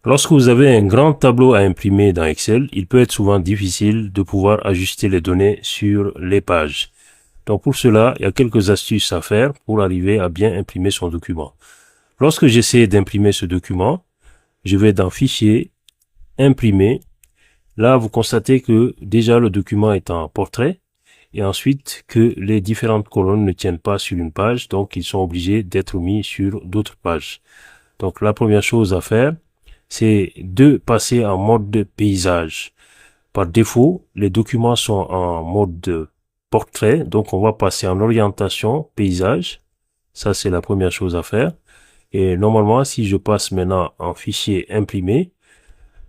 Lorsque vous avez un grand tableau à imprimer dans Excel, il peut être souvent difficile de pouvoir ajuster les données sur les pages. Donc pour cela, il y a quelques astuces à faire pour arriver à bien imprimer son document. Lorsque j'essaie d'imprimer ce document, je vais dans Fichier, Imprimer. Là, vous constatez que déjà le document est en portrait et ensuite que les différentes colonnes ne tiennent pas sur une page, donc ils sont obligés d'être mis sur d'autres pages. Donc la première chose à faire, c'est de passer en mode paysage. Par défaut, les documents sont en mode portrait, donc on va passer en orientation paysage. Ça, c'est la première chose à faire. Et normalement, si je passe maintenant en fichier imprimé,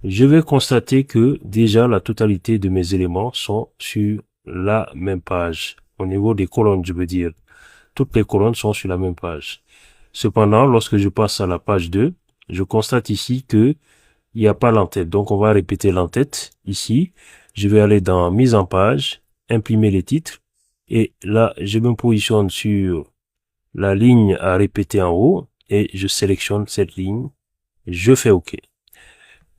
je vais constater que déjà la totalité de mes éléments sont sur la même page. Au niveau des colonnes, je veux dire, toutes les colonnes sont sur la même page. Cependant, lorsque je passe à la page 2, je constate ici que il n'y a pas l'entête. Donc, on va répéter l'entête ici. Je vais aller dans mise en page, imprimer les titres. Et là, je me positionne sur la ligne à répéter en haut et je sélectionne cette ligne. Je fais OK.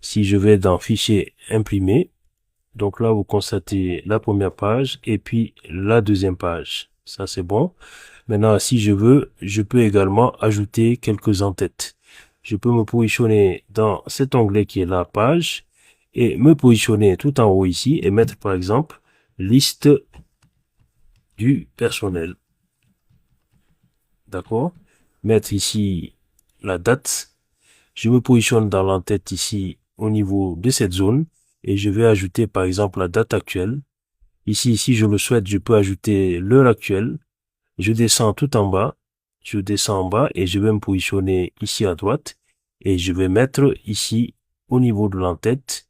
Si je vais dans fichier imprimer, donc là, vous constatez la première page et puis la deuxième page. Ça, c'est bon. Maintenant, si je veux, je peux également ajouter quelques entêtes. Je peux me positionner dans cet onglet qui est la page et me positionner tout en haut ici et mettre par exemple liste du personnel. D'accord? Mettre ici la date. Je me positionne dans l'entête ici au niveau de cette zone et je vais ajouter par exemple la date actuelle. Ici, si je le souhaite, je peux ajouter l'heure actuelle. Je descends tout en bas. Je descends en bas et je vais me positionner ici à droite et je vais mettre ici au niveau de l'entête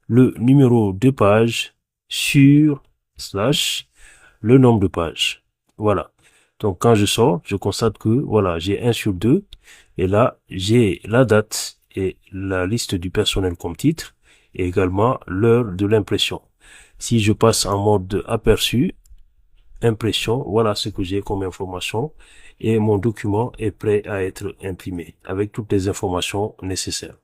le numéro de page sur slash le nombre de pages. Voilà. Donc quand je sors, je constate que voilà, j'ai 1 sur 2 et là, j'ai la date et la liste du personnel comme titre et également l'heure de l'impression. Si je passe en mode aperçu, impression, voilà ce que j'ai comme information et mon document est prêt à être imprimé avec toutes les informations nécessaires.